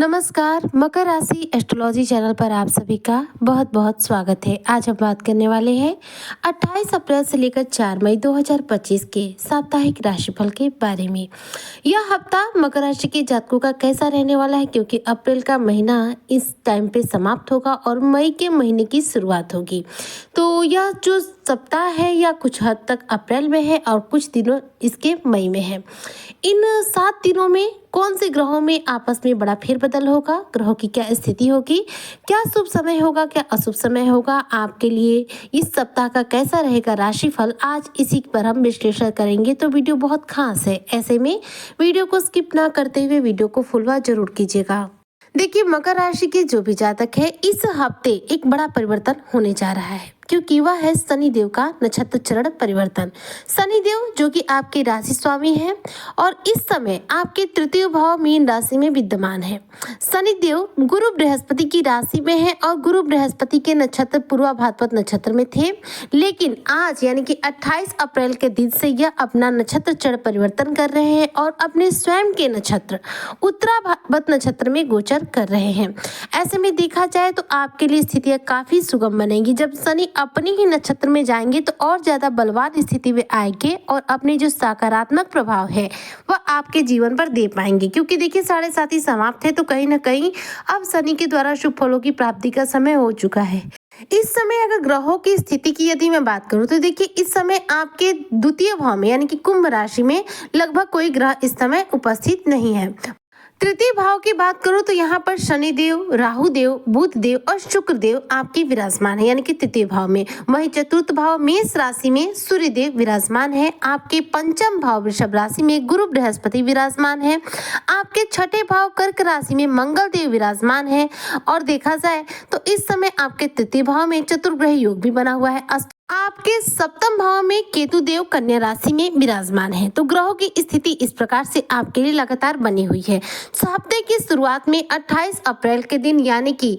नमस्कार, मकर राशि astrology channel पर आप सभी का बहुत बहुत स्वागत है। आज हम बात करने वाले हैं 28 अप्रैल से लेकर 4 मई 2025 के साप्ताहिक राशिफल के बारे में। यह हफ्ता मकर राशि के जातकों का कैसा रहने वाला है, क्योंकि अप्रैल का महीना इस टाइम पे समाप्त होगा और मई के महीने की शुरुआत होगी। तो यह जो सप्ताह है या कुछ हद तक अप्रैल में है और कुछ दिनों इसके मई में है। इन 7 दिनों में कौन से ग्रहों में आपस में बड़ा फेरबदल होगा, ग्रहों की क्या स्थिति होगी, क्या शुभ समय होगा, क्या अशुभ समय होगा, आपके लिए इस सप्ताह का कैसा रहेगा राशिफल, आज इसी पर हम विश्लेषण करेंगे। तो वीडियो बहुत खास है, ऐसे में वीडियो को स्किप ना करते हुए वीडियो को फुल वॉच जरूर कीजिएगा। देखिए, मकर राशि के जो भी जातक है, इस हफ्ते एक बड़ा परिवर्तन होने जा रहा है, क्योंकि वह है शनि देव का नक्षत्र चरण परिवर्तन। शनि देव जो कि आपके राशि स्वामी हैं और इस समय आपके तृतीय भाव मीन राशि में विद्यमान है। शनि देव गुरु बृहस्पति की राशि में है और गुरु बृहस्पति के नक्षत्र पूर्वा भाद्रपद नक्षत्र में थे, लेकिन आज यानी कि 28 अप्रैल के दिन से यह अपना नक्षत्र चरण परिवर्तन कर रहे हैं और अपने स्वयं के नक्षत्र उत्तरा भाद्रपद नक्षत्र में गोचर कर रहे हैं। ऐसे में देखा जाए तो आपके लिए स्थितियां काफी सुगम बनेगी। जब शनि अपने ही नक्षत्र में जाएंगे तो और ज्यादा बलवान स्थिति में आएंगे और अपने जो सकारात्मक प्रभाव है वह आपके जीवन पर दे पाएंगे, क्योंकि देखिए 7.5 ही समाप्त है, तो कहीं ना कहीं अब शनि के द्वारा शुभ फलों की प्राप्ति का समय हो चुका है। इस समय अगर ग्रहों की स्थिति की यदि मैं बात करूं तो देखिए, इस समय आपके द्वितीय भाव में यानी कि कुंभ राशि में लगभग कोई ग्रह इस समय उपस्थित नहीं है। तृतीय भाव की बात करूं तो यहाँ पर शनि देव, राहु देव, बुध देव और शुक्र देव आपके विराजमान है, यानी कि तृतीय भाव में। वहीं चतुर्थ भाव मेष राशि में सूर्य देव विराजमान है। आपके पंचम भाव वृषभ राशि में गुरु बृहस्पति विराजमान है। आपके छठे भाव कर्क राशि में मंगल देव विराजमान है। और देखा जाए तो इस समय आपके तृतीय भाव में चतुर्ग्रह योग भी बना हुआ है। आपके सप्तम भाव में केतु देव कन्या राशि में विराजमान है। तो ग्रहों की स्थिति इस प्रकार से आपके लिए लगातार बनी हुई है। हफ्ते की शुरुआत में 28 अप्रैल के दिन यानी कि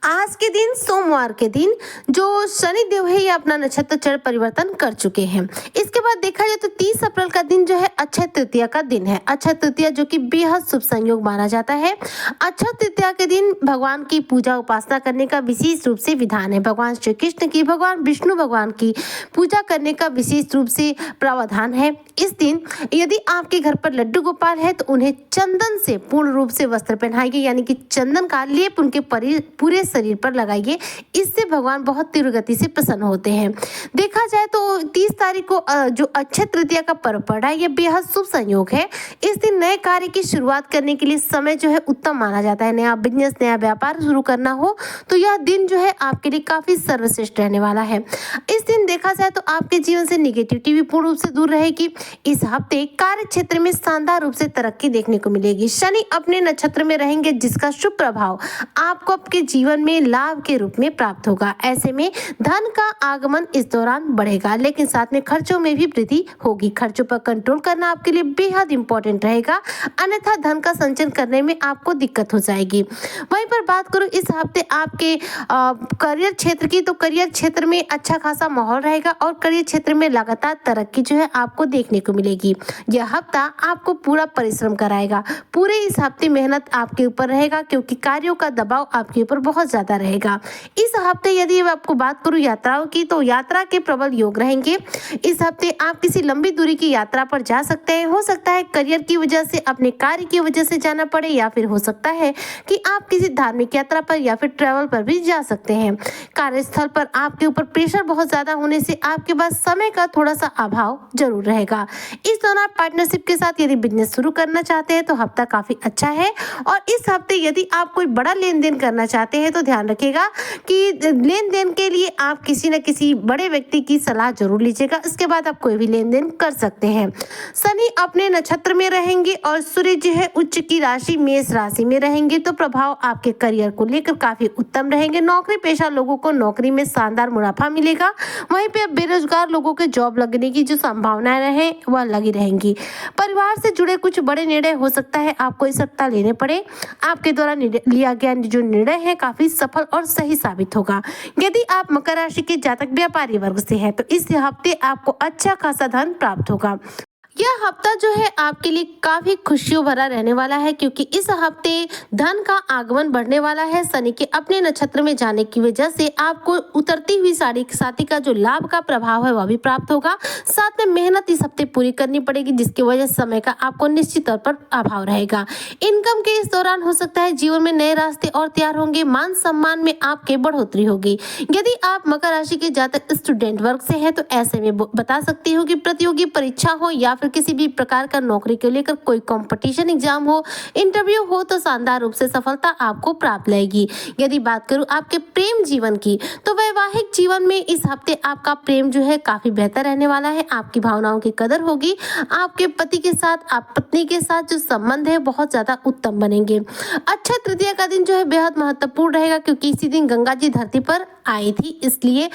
आज के दिन सोमवार के दिन जो शनि देव है ये अपना नक्षत्र चरण परिवर्तन कर चुके हैं। इसके बाद देखा जाए तो 30 अप्रैल का दिन जो है अक्षय तृतीया का दिन है। अक्षय तृतीया जो कि बेहद शुभ संयोग माना जाता है। अक्षय तृतीया के दिन भगवान की पूजा उपासना करने का विशेष रूप से विधान है। भगवान श्री कृष्ण की, भगवान विष्णु भगवान की पूजा करने का विशेष रूप से प्रावधान है। इस दिन यदि आपके घर पर लड्डू गोपाल है तो उन्हें चंदन से पूर्ण रूप से वस्त्र पहनाइए, यानी कि चंदन का लेप उनके पूरे शरीर पर लगाइए। इससे भगवान बहुत तीव्र गति से प्रसन्न होते हैं। देखा जाए तो 30 तारीख को जो अक्षय तृतीया का पर्व पड़ा है, यह बेहद शुभ संयोग है। इस दिन नए कार्य की शुरुआत करने के लिए समय जो है उत्तम माना जाता है। नया बिजनेस, नया व्यापार शुरू करना हो तो यह दिन जो है आपके लिए काफी सर्वश्रेष्ठ रहने वाला है। इस दिन देखा जाए तो आपके जीवन से निगेटिविटी भी पूर्ण रूप से दूर रहेगी। इस हफ्ते कार्य क्षेत्र में शानदार रूप से तरक्की देखने को मिलेगी। शनि अपने नक्षत्र में रहेंगे, जिसका शुभ प्रभाव आपको आपके जीवन में लाभ के रूप में प्राप्त होगा। ऐसे में धन का आगमन इस दौरान बढ़ेगा, लेकिन साथ में खर्चों में भी वृद्धि होगी। खर्चों पर कंट्रोल करना आपके लिए बेहद इंपॉर्टेंट रहेगा, अन्यथा धन का संचयन करने में आपको दिक्कत हो जाएगी। वहीं पर बात करूं इस हफ्ते आपके करियर क्षेत्र की, तो करियर क्षेत्र में अच्छा खासा माहौल रहेगा और करियर क्षेत्र में लगातार तरक्की जो है आपको देखने को मिलेगी। यह हफ्ता आपको पूरा परिश्रम कराएगा। पूरे इस हफ्ते मेहनत आपके ऊपर रहेगा, क्योंकि कार्यों का दबाव आपके ऊपर बहुत ज्यादा रहेगा। इस हफ्ते यदि आपको बात करूं यात्राओं की, तो यात्रा के प्रबल योग रहेंगे। इस हफ्ते आप किसी लंबी दूरी की यात्रा पर जा सकते हैं। हो सकता है करियर की वजह से, अपने कार्य की वजह से जाना पड़े, या फिर हो सकता है कि आप किसी धार्मिक यात्रा पर या फिर ट्रैवल पर भी जा सकते हैं। कार्यस्थल पर आपके ऊपर प्रेशर बहुत ज्यादा होने से आपके पास समय का थोड़ा सा अभाव जरूर रहेगा। इस दौरान पार्टनरशिप के साथ यदि बिजनेस शुरू करना चाहते हैं तो हफ्ता काफी अच्छा है। और इस हफ्ते यदि आप कोई बड़ा लेन देन करना चाहते हैं तो ध्यान रखिएगा कि लेन देन के लिए आप किसी न किसी बड़े व्यक्ति की सलाह जरूर लीजिएगा। इसके बाद आप कोई भी लेन देन कर सकते हैं। शनि अपने नक्षत्र में रहेंगे और सूर्य जो है उच्च की राशि मेष राशि में रहेंगे, तो प्रभाव आपके करियर को लेकर काफी उत्तम रहेंगे। नौकरी पेशा लोगों को नौकरी में शानदार मुनाफा मिलेगा। वहीं पे बेरोजगार लोगों के जॉब लगने की जो संभावनाएं रहे वह लगी रहेंगी। परिवार से जुड़े कुछ बड़े निर्णय हो सकता है आपको इस सप्ताह लेने पड़े। आपके द्वारा लिया गया जो निर्णय है काफी सफल और सही साबित होगा। यदि आप मकर राशि के जातक व्यापारी वर्ग से हैं तो इस हफ्ते आपको अच्छा खासा धन प्राप्त होगा। यह हफ्ता जो है आपके लिए काफी खुशियों भरा रहने वाला है, क्योंकि इस हफ्ते धन का आगमन बढ़ने वाला है। शनि के अपने नक्षत्र में जाने की वजह से आपको उतरती हुई साथी का जो लाभ का प्रभाव है वह भी प्राप्त होगा। साथ में मेहनत इस हफ्ते पूरी करनी पड़ेगी, जिसकी वजह से समय का आपको निश्चित तौर पर अभाव रहेगा। इनकम के इस दौरान हो सकता है जीवन में नए रास्ते और तैयार होंगे। मान सम्मान में आपके बढ़ोतरी होगी। यदि आप मकर राशि के जातक स्टूडेंट वर्ग से हैं तो ऐसे में बता सकती हूँ कि प्रतियोगी परीक्षा हो या फिर किसी भी प्रकार का नौकरी को लेकर कोई कंपटीशन एग्जाम हो, इंटरव्यू हो, तो शानदार रूप से सफलता आपको प्राप्त लगेगी। यदि बात करूं आपके प्रेम जीवन की, तो वैवाहिक जीवन में इस हफ्ते आपका प्रेम जो है काफी बेहतर रहने वाला है। आपकी भावनाओं की कदर होगी। आपके पति के साथ, आप पत्नी के साथ जो संबंध है बहुत ज्यादा उत्तम बनेंगे। अक्षय तृतीया का दिन जो है बेहद महत्वपूर्ण रहेगा, क्योंकि इसी दिन गंगा जी धरती पर आई थी, इसलिए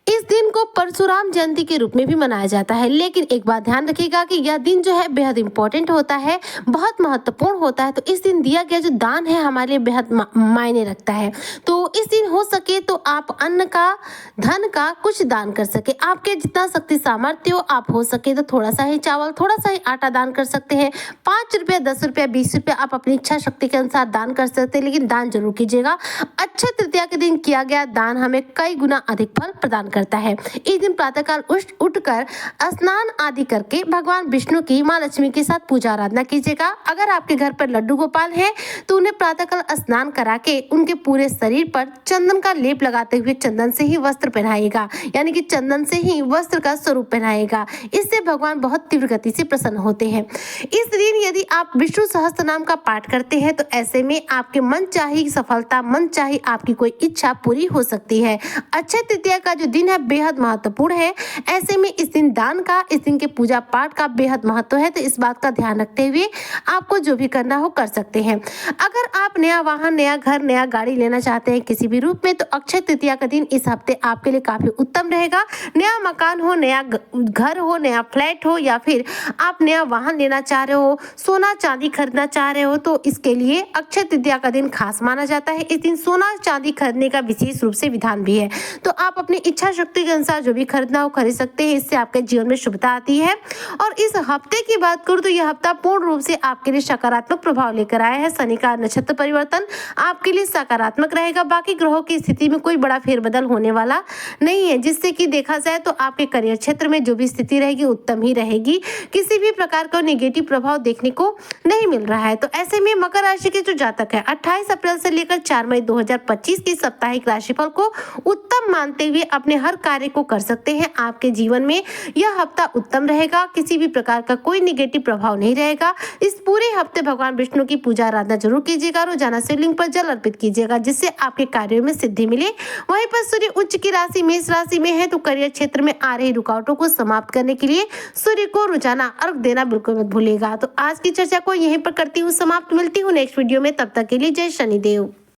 इस दिन को परशुराम जयंती के रूप में भी मनाया जाता है। लेकिन एक बात ध्यान रखिएगा कि यह दिन जो है बेहद इंपॉर्टेंट होता है, बहुत महत्वपूर्ण होता है। तो इस दिन दिया गया जो दान है हमारे लिए बेहद मायने रखता है। तो इस दिन हो सके तो आप अन्न का, धन का कुछ दान कर सके। आपके जितना शक्ति सामर्थ्य हो, आप हो सके तो थोड़ा सा ही चावल, थोड़ा सा ही आटा दान कर सकते हैं। 5 रुपया, 10 रुपया, 20 रुपया आप अपनी इच्छा शक्ति के अनुसार दान कर सकते हैं, लेकिन दान जरूर कीजिएगा। अक्षय तृतीया के दिन किया गया दान हमें कई गुना अधिक फल प्रदान करता है। इस दिन प्रातःकाल उठकर स्नान आदि करके भगवान विष्णु की, माँ लक्ष्मी के साथ पूजा आराधना कीजिएगा। अगर आपके घर पर लड्डू गोपाल है तो उन्हें प्रातःकाल स्नान करा के उनके पूरे शरीर पर चंदन का लेप लगाते हुए चंदन से ही वस्त्र पहनाएगा, यानी कि चंदन से ही वस्त्र का स्वरूप पहनाएगा। इससे भगवान बहुत तीव्र गति से प्रसन्न होते हैं। इस दिन यदि आप विष्णु सहस्त्र नाम का पाठ करते हैं तो ऐसे में आपके मन चाही सफलता, मन चाही आपकी कोई इच्छा पूरी हो सकती है। अक्षय तृतीया का जो दिन है बेहद महत्वपूर्ण है। ऐसे में इस दिन दान का, इस दिन के पूजा पाठ का बेहद महत्व है। तो इस बात का ध्यान रखते हुए आपको जो भी करना हो कर सकते हैं। अगर आप नया वाहन, नया घर, नया गाड़ी लेना चाहते हैं किसी भी रूप में, तो अक्षय तृतीया का दिन इस हफ्ते आपके लिए काफी उत्तम रहेगा। नया मकान हो, नया घर हो, नया फ्लैट हो, या फिर आप नया वाहन लेना चाह रहे हो, सोना चांदी खरीदना चाह रहे हो, तो इसके लिए अक्षय तृतीया का दिन खास माना जाता है। इस दिन सोना चांदी खरीदने का विशेष रूप से विधान भी है। तो आप अपनी इच्छा शक्ति के अनुसार जो भी खरीदना हो खरीद सकते हैं। इससे आपके जीवन में शुभता आती है। और इस हफ्ते की बात करूं तो यह हफ्ता पूर्ण रूप से आपके लिए सकारात्मक प्रभाव लेकर आया है। शनि का नक्षत्र परिवर्तन आपके लिए सकारात्मक रहेगा। बाकी ग्रहों की स्थिति में कोई बड़ा फेरबदल होने वाला नहीं है, जिससे कि देखा जाए तो आपके करियर क्षेत्र में जो भी स्थिति रहेगी उत्तम ही रहेगी। किसी भी प्रकार का नेगेटिव प्रभाव देखने को नहीं मिल रहा है। तो ऐसे में मकर राशि के जो जातक है 28 अप्रैल से लेकर 4 मई 2025 की साप्ताहिक राशिफल को उत्तम मानते हुए अपने हर कार्य को कर सकते हैं। आपके जीवन में यह हफ्ता उत्तम रहेगा। किसी भी प्रकार का कोई नेगेटिव प्रभाव नहीं रहेगा। इस पूरे हफ्ते भगवान विष्णु की पूजा आराधना जरूर कीजिएगा। रोजाना शिवलिंग पर जल अर्पित कीजिएगा, जिससे आपके कार्यों में सिद्धि मिले। वहीं पर सूर्य उच्च की राशि मेष राशि में है, तो करियर क्षेत्र में आ रही रुकावटों को समाप्त करने के लिए सूर्य को रोजाना अर्घ देना बिल्कुल मत भूलिएगा। तो आज की चर्चा को यहीं पर करती हूँ समाप्त। मिलती हूँ नेक्स्ट वीडियो में, तब तक के लिए जय शनिदेव।